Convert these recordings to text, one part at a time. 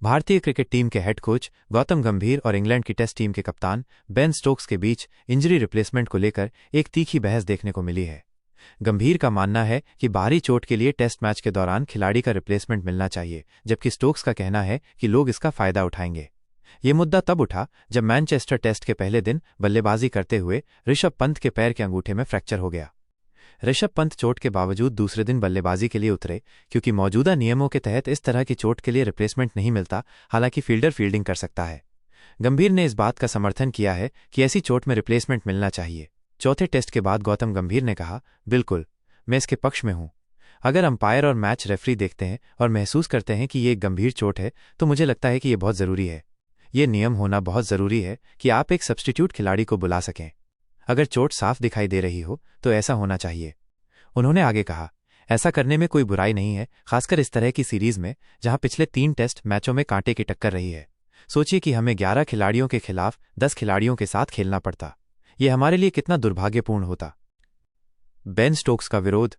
भारतीय cricket team के head coach Gautam गंभीर और इंग्लैंड की टेस्ट टीम के कप्तान बेन स्टोक्स के बीच इंजरी रिप्लेसमेंट को लेकर एक तीखी बहस देखने को मिली है। गंभीर का मानना है कि बाहरी चोट के लिए टेस्ट मैच के दौरान खिलाड़ी का रिप्लेसमेंट मिलना चाहिए, जबकि स्टोक्स का कहना है कि लोग इसका फायदा उठाएंगे। ये मुद्दा तब उठा जब मैनचेस्टर टेस्ट के पहले दिन बल्लेबाजी करते हुए ऋषभ पंत के पैर के अंगूठे में फ्रैक्चर हो गया। ऋषभ पंत चोट के बावजूद दूसरे दिन बल्लेबाजी के लिए उतरे, क्योंकि मौजूदा नियमों के तहत इस तरह की चोट के लिए रिप्लेसमेंट नहीं मिलता। हालांकि फील्डर फील्डिंग कर सकता है। गंभीर ने इस बात का समर्थन किया है कि ऐसी चोट में रिप्लेसमेंट मिलना चाहिए। चौथे टेस्ट के बाद गौतम गंभीर ने कहा, बिल्कुल, मैं इसके पक्ष में हूं। अगर अंपायर और मैच रेफरी देखते हैं और महसूस करते हैं कि ये एक गंभीर चोट है, तो मुझे लगता है कि ये बहुत ज़रूरी है। ये नियम होना बहुत ज़रूरी है कि आप एक सब्स्टिट्यूट खिलाड़ी को बुला सकें। अगर चोट साफ दिखाई दे रही हो तो ऐसा होना चाहिए। उन्होंने आगे कहा, ऐसा करने में कोई बुराई नहीं है, खासकर इस तरह की सीरीज में जहां पिछले 3 टेस्ट मैचों में कांटे की टक्कर रही है। सोचिए कि हमें 11 खिलाड़ियों के खिलाफ 10 खिलाड़ियों के साथ खेलना पड़ता। यह हमारे लिए कितना दुर्भाग्यपूर्ण होता। बेन स्टोक्स का विरोध।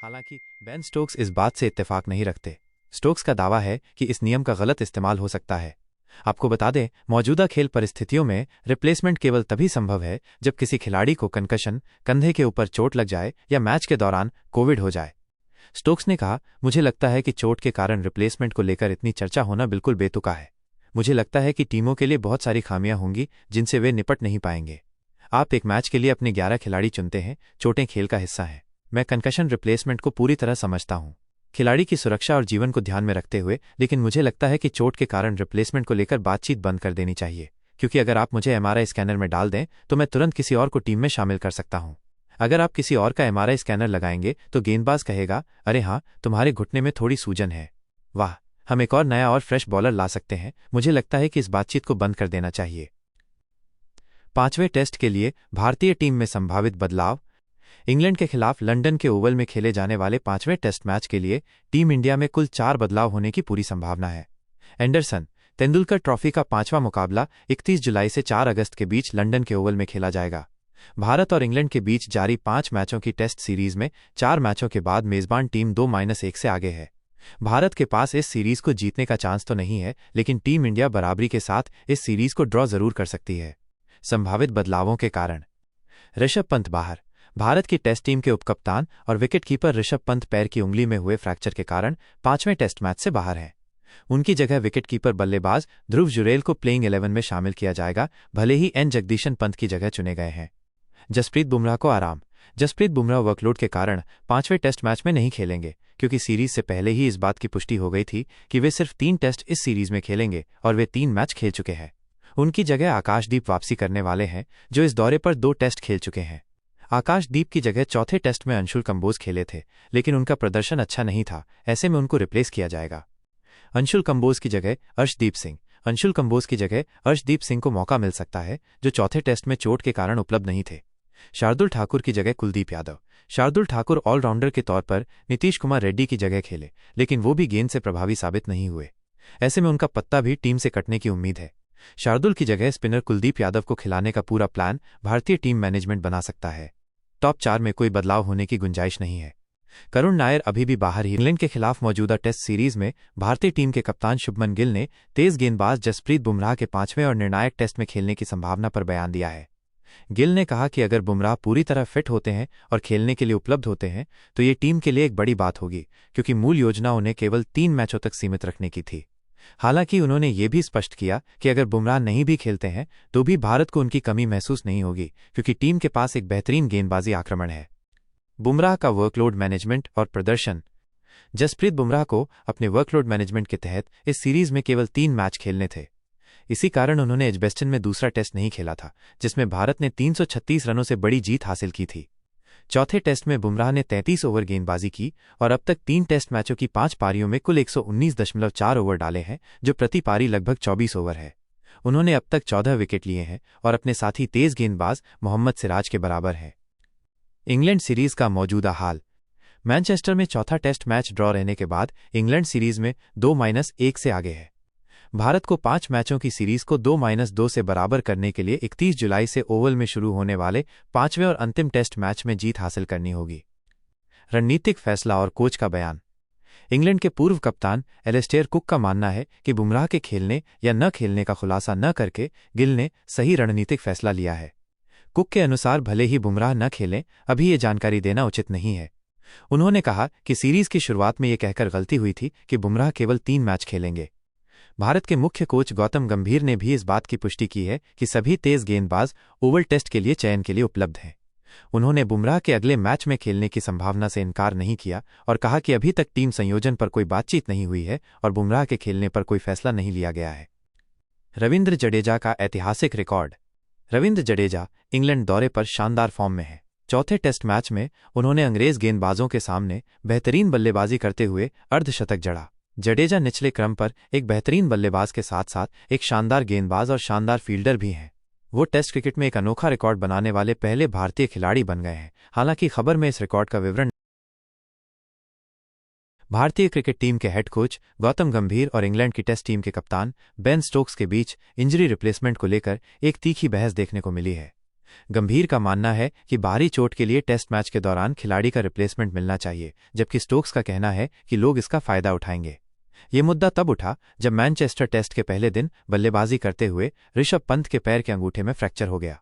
हालांकि बेन स्टोक्स इस बात से इत्तेफाक नहीं रखते। स्टोक्स का दावा है कि इस नियम का गलत इस्तेमाल हो सकता है। आपको बता दें, मौजूदा खेल परिस्थितियों में रिप्लेसमेंट केवल तभी संभव है जब किसी खिलाड़ी को कंकशन, कंधे के ऊपर चोट लग जाए या मैच के दौरान कोविड हो जाए। स्टोक्स ने कहा, मुझे लगता है कि चोट के कारण रिप्लेसमेंट को लेकर इतनी चर्चा होना बिल्कुल बेतुका है। मुझे लगता है कि टीमों के लिए बहुत सारी खामियां होंगी जिनसे वे निपट नहीं पाएंगे। आप एक मैच के लिए अपने 11 खिलाड़ी चुनते हैं। चोटें खेल का हिस्सा हैं। मैं कंकशन रिप्लेसमेंट को पूरी तरह समझता हूं, खिलाड़ी की सुरक्षा और जीवन को ध्यान में रखते हुए, लेकिन मुझे लगता है कि चोट के कारण रिप्लेसमेंट को लेकर बातचीत बंद कर देनी चाहिए, क्योंकि अगर आप मुझे एमआरआई स्कैनर में डाल दें तो मैं तुरंत किसी और को टीम में शामिल कर सकता हूं। अगर आप किसी और का एमआरआई स्कैनर लगाएंगे तो गेंदबाज कहेगा, अरे हाँ, तुम्हारे घुटने में थोड़ी सूजन है। वाह, हम एक और नया और फ्रेश बॉलर ला सकते हैं। मुझे लगता है कि इस बातचीत को बंद कर देना चाहिए। 5वें टेस्ट के लिए भारतीय टीम में संभावित बदलाव। इंग्लैंड के खिलाफ लंदन के ओवल में खेले जाने वाले 5वें टेस्ट मैच के लिए टीम इंडिया में कुल 4 बदलाव होने की पूरी संभावना है। एंडरसन तेंदुलकर ट्रॉफी का 5वां मुकाबला 31 जुलाई से 4 अगस्त के बीच लंदन के ओवल में खेला जाएगा। भारत और इंग्लैंड के बीच जारी 5 मैचों की टेस्ट सीरीज में 4 मैचों के बाद मेजबान टीम 2-1 से आगे है। भारत के पास इस सीरीज को जीतने का चांस तो नहीं है, लेकिन टीम इंडिया बराबरी के साथ इस सीरीज को ड्रॉ जरूर कर सकती है। संभावित बदलावों के कारण। ऋषभ पंत बाहर। भारत की टेस्ट टीम के उपकप्तान और विकेटकीपर ऋषभ पंत पैर की उंगली में हुए फ्रैक्चर के कारण 5वें टेस्ट मैच से बाहर हैं। उनकी जगह विकेटकीपर बल्लेबाज ध्रुव जुरेल को प्लेइंग 11 में शामिल किया जाएगा, भले ही एन जगदीशन पंत की जगह चुने गए हैं। जसप्रीत बुमराह को आराम। जसप्रीत बुमराह वर्कलोड के कारण 5वें टेस्ट मैच में नहीं खेलेंगे, क्योंकि सीरीज से पहले ही इस बात की पुष्टि हो गई थी कि वे सिर्फ 3 टेस्ट इस सीरीज में खेलेंगे और वे 3 मैच खेल चुके हैं। उनकी जगह आकाशदीप वापसी करने वाले हैं, जो इस दौरे पर 2 टेस्ट खेल चुके हैं। आकाशदीप की जगह चौथे टेस्ट में अंशुल कंबोज खेले थे, लेकिन उनका प्रदर्शन अच्छा नहीं था। ऐसे में उनको रिप्लेस किया जाएगा। अंशुल कंबोज की जगह अर्शदीप सिंह। अंशुल कंबोज की जगह अर्शदीप सिंह को मौका मिल सकता है, जो चौथे टेस्ट में चोट के कारण उपलब्ध नहीं थे। शार्दुल ठाकुर की जगह कुलदीप यादव। शार्दुल ठाकुर ऑलराउंडर के तौर पर नीतीश कुमार रेड्डी की जगह खेले, लेकिन वो भी गेंद से प्रभावी साबित नहीं हुए। ऐसे में उनका पत्ता भी टीम से कटने की उम्मीद है। शार्दुल की जगह स्पिनर कुलदीप यादव को खिलाने का पूरा प्लान भारतीय टीम मैनेजमेंट बना सकता है। टॉप 4 में कोई बदलाव होने की गुंजाइश नहीं है। करुण नायर अभी भी बाहर ही। इंग्लैंड के खिलाफ मौजूदा टेस्ट सीरीज में भारतीय टीम के कप्तान शुभमन गिल ने तेज गेंदबाज जसप्रीत बुमराह के 5वें और निर्णायक टेस्ट में खेलने की संभावना पर बयान दिया है। गिल ने कहा कि अगर बुमराह पूरी तरह फिट होते हैं और खेलने के लिए उपलब्ध होते हैं तो ये टीम के लिए एक बड़ी बात होगी, क्योंकि मूल योजना उन्हें केवल 3 मैचों तक सीमित रखने की थी। हालांकि उन्होंने ये भी स्पष्ट किया कि अगर बुमराह नहीं भी खेलते हैं तो भी भारत को उनकी कमी महसूस नहीं होगी, क्योंकि टीम के पास एक बेहतरीन गेंदबाजी आक्रमण है। बुमराह का वर्कलोड मैनेजमेंट और प्रदर्शन। जसप्रीत बुमराह को अपने वर्कलोड मैनेजमेंट के तहत इस सीरीज में केवल 3 मैच खेलने थे। इसी कारण उन्होंने एजबेस्टन में दूसरा टेस्ट नहीं खेला था, जिसमें भारत ने 336 रनों से बड़ी जीत हासिल की थी। चौथे टेस्ट में बुमराह ने 33 ओवर गेंदबाजी की और अब तक 3 टेस्ट मैचों की 5 पारियों में कुल 119.4 ओवर डाले हैं, जो प्रति पारी लगभग 24 ओवर है। उन्होंने अब तक 14 विकेट लिए हैं और अपने साथी तेज गेंदबाज मोहम्मद सिराज के बराबर हैं। इंग्लैंड सीरीज का मौजूदा हाल। मैनचेस्टर में चौथा टेस्ट मैच ड्रॉ रहने के बाद इंग्लैंड सीरीज में 2-1 से आगे है। भारत को 5 मैचों की सीरीज को 2-2 से बराबर करने के लिए 31 जुलाई से ओवल में शुरू होने वाले 5वें और अंतिम टेस्ट मैच में जीत हासिल करनी होगी। रणनीतिक फैसला और कोच का बयान। इंग्लैंड के पूर्व कप्तान एलिस्टेयर कुक का मानना है कि बुमराह के खेलने या न खेलने का खुलासा न करके गिल ने सही रणनीतिक फैसला लिया है। कुक के अनुसार भले ही बुमराह न खेलें, अभी ये जानकारी देना उचित नहीं है। उन्होंने कहा कि सीरीज की शुरुआत में ये कहकर गलती हुई थी कि बुमराह केवल 3 मैच खेलेंगे। भारत के मुख्य कोच गौतम गंभीर ने भी इस बात की पुष्टि की है कि सभी तेज गेंदबाज ओवल टेस्ट के लिए चयन के लिए उपलब्ध हैं। उन्होंने बुमराह के अगले मैच में खेलने की संभावना से इनकार नहीं किया और कहा कि अभी तक टीम संयोजन पर कोई बातचीत नहीं हुई है और बुमराह के खेलने पर कोई फैसला नहीं लिया गया है। रविंद्र जडेजा का ऐतिहासिक रिकॉर्ड। रविंद्र जडेजा इंग्लैंड दौरे पर शानदार फॉर्म में है। चौथे टेस्ट मैच में उन्होंने अंग्रेज गेंदबाजों के सामने बेहतरीन बल्लेबाजी करते हुए अर्धशतक जड़ा। जडेजा निचले क्रम पर एक बेहतरीन बल्लेबाज के साथ साथ एक शानदार गेंदबाज और शानदार फील्डर भी हैं। वो टेस्ट क्रिकेट में एक अनोखा रिकॉर्ड बनाने वाले पहले भारतीय खिलाड़ी बन गए हैं। हालांकि खबर में इस रिकॉर्ड का विवरण। भारतीय क्रिकेट टीम के हेड कोच गौतम गंभीर और इंग्लैंड की टेस्ट टीम के कप्तान बेन स्टोक्स के बीच इंजरी रिप्लेसमेंट को लेकर एक तीखी बहस देखने को मिली है। गंभीर का मानना है कि बाहरी चोट के लिए टेस्ट मैच के दौरान खिलाड़ी का रिप्लेसमेंट मिलना चाहिए, जबकि स्टोक्स का कहना है कि लोग इसका फायदा उठाएंगे। ये मुद्दा तब उठा जब मैनचेस्टर टेस्ट के पहले दिन बल्लेबाजी करते हुए ऋषभ पंत के पैर के अंगूठे में फ्रैक्चर हो गया।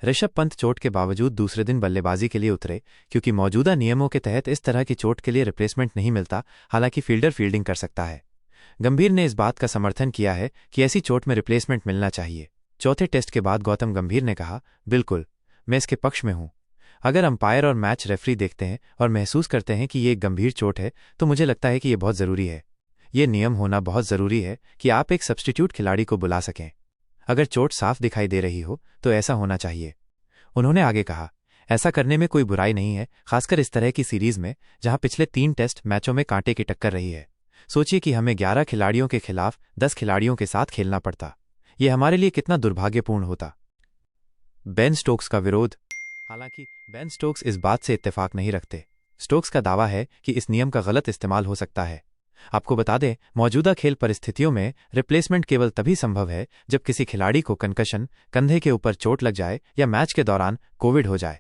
ऋषभ पंत चोट के बावजूद दूसरे दिन बल्लेबाजी के लिए उतरे, क्योंकि मौजूदा नियमों के तहत इस तरह की चोट के लिए रिप्लेसमेंट नहीं मिलता। हालांकि फील्डर फील्डिंग कर सकता है। गंभीर ने इस बात का समर्थन किया है कि ऐसी चोट में रिप्लेसमेंट मिलना चाहिए। चौथे टेस्ट के बाद गौतम गंभीर ने कहा, बिल्कुल, मैं इसके पक्ष में हूं। अगर अंपायर और मैच रेफरी देखते हैं और महसूस करते हैं कि ये एक गंभीर चोट है, तो मुझे लगता है कि ये बहुत ज़रूरी है। ये नियम होना बहुत ज़रूरी है कि आप एक सब्स्टिट्यूट खिलाड़ी को बुला सकें। अगर चोट साफ दिखाई दे रही हो तो ऐसा होना चाहिए। उन्होंने आगे कहा, ऐसा करने में कोई बुराई नहीं है, खासकर इस तरह की सीरीज में जहां पिछले 3 टेस्ट मैचों में कांटे की टक्कर रही है। सोचिए कि हमें 11 खिलाड़ियों के खिलाफ 10 खिलाड़ियों के साथ खेलना पड़ता। यह हमारे लिए कितना दुर्भाग्यपूर्ण होता। बेन स्टोक्स का विरोध। हालांकि बेन स्टोक्स इस बात से इत्तेफाक नहीं रखते। स्टोक्स का दावा है कि इस नियम का गलत इस्तेमाल हो सकता है। आपको बता दें, मौजूदा खेल परिस्थितियों में रिप्लेसमेंट केवल तभी संभव है जब किसी खिलाड़ी को कंकशन, कंधे के ऊपर चोट लग जाए या मैच के दौरान कोविड हो जाए।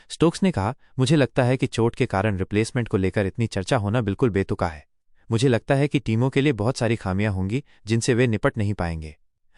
स्टोक्स ने कहा, मुझे लगता है कि चोट के कारण रिप्लेसमेंट को लेकर इतनी चर्चा होना बिल्कुल बेतुका है। मुझे लगता है कि टीमों के लिए बहुत सारी खामियां होंगी जिनसे वे निपट नहीं पाएंगे।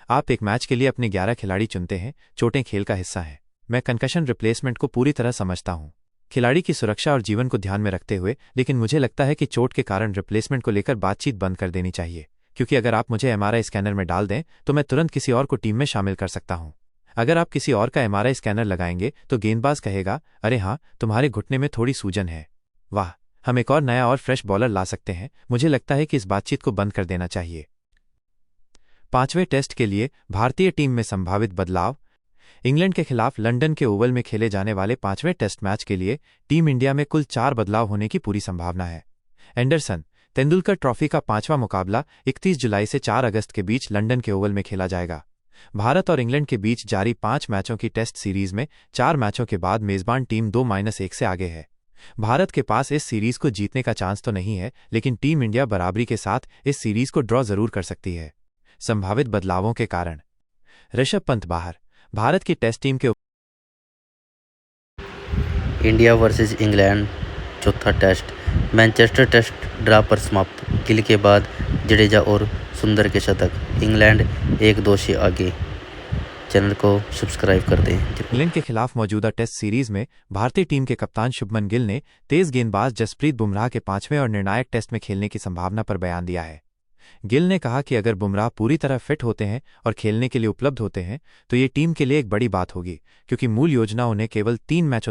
आप एक मैच के लिए अपने 11 खिलाड़ी चुनते हैं, चोटें खेल का हिस्सा हैं। मैं कंकशन रिप्लेसमेंट को पूरी तरह समझता हूं, खिलाड़ी की सुरक्षा और जीवन को ध्यान में रखते हुए, लेकिन मुझे लगता है कि चोट के कारण रिप्लेसमेंट को लेकर बातचीत बंद कर देनी चाहिए, क्योंकि अगर आप मुझे एमआरआई स्कैनर में डाल दें तो मैं तुरंत किसी और को टीम में शामिल कर सकता हूं। अगर आप किसी और का एमआरआई स्कैनर लगाएंगे तो गेंदबाज कहेगा, अरे हाँ, तुम्हारे घुटने में थोड़ी सूजन है, वाह, हम एक और नया और फ्रेश बॉलर ला सकते हैं। मुझे लगता है कि इस बातचीत को बंद कर देना चाहिए। 5वें टेस्ट के लिए भारतीय टीम में संभावित बदलाव। इंग्लैंड के खिलाफ लंदन के ओवल में खेले जाने वाले 5वें टेस्ट मैच के लिए टीम इंडिया में कुल 4 बदलाव होने की पूरी संभावना है। एंडरसन तेंदुलकर ट्रॉफी का 5वां मुकाबला 31 जुलाई से 4 अगस्त के बीच लंदन के ओवल में खेला जाएगा। भारत और इंग्लैंड के बीच जारी 5 मैचों की टेस्ट सीरीज में 4 मैचों के बाद मेजबान टीम 2-1 से आगे है। भारत के पास इस सीरीज को जीतने का चांस तो नहीं है, लेकिन टीम इंडिया बराबरी के साथ इस सीरीज को ड्रॉ जरूर कर सकती है। संभावित बदलावों के कारण। ऋषभ पंत बाहर। भारत की टेस्ट टीम के इंडिया वर्सेस इंग्लैंड चौथा टेस्ट मैनचेस्टर टेस्ट ड्रा पर समाप्त। गिल के बाद जडेजा और सुंदर के शतक। इंग्लैंड 1-2 से आगे। चैनल को सब्सक्राइब कर दें। इंग्लैंड के खिलाफ मौजूदा टेस्ट सीरीज में भारतीय टीम के कप्तान शुभमन गिल ने तेज गेंदबाज जसप्रीत बुमराह के 5वें और निर्णायक टेस्ट में खेलने की संभावना पर बयान दिया है। गिल ने कहा कि अगर बुमराह पूरी तरह फिट होते हैं और खेलने के लिए उपलब्ध होते हैं तो ये टीम के लिए एक बड़ी बात होगी, क्योंकि मूल योजना उन्हें केवल 3 मैचों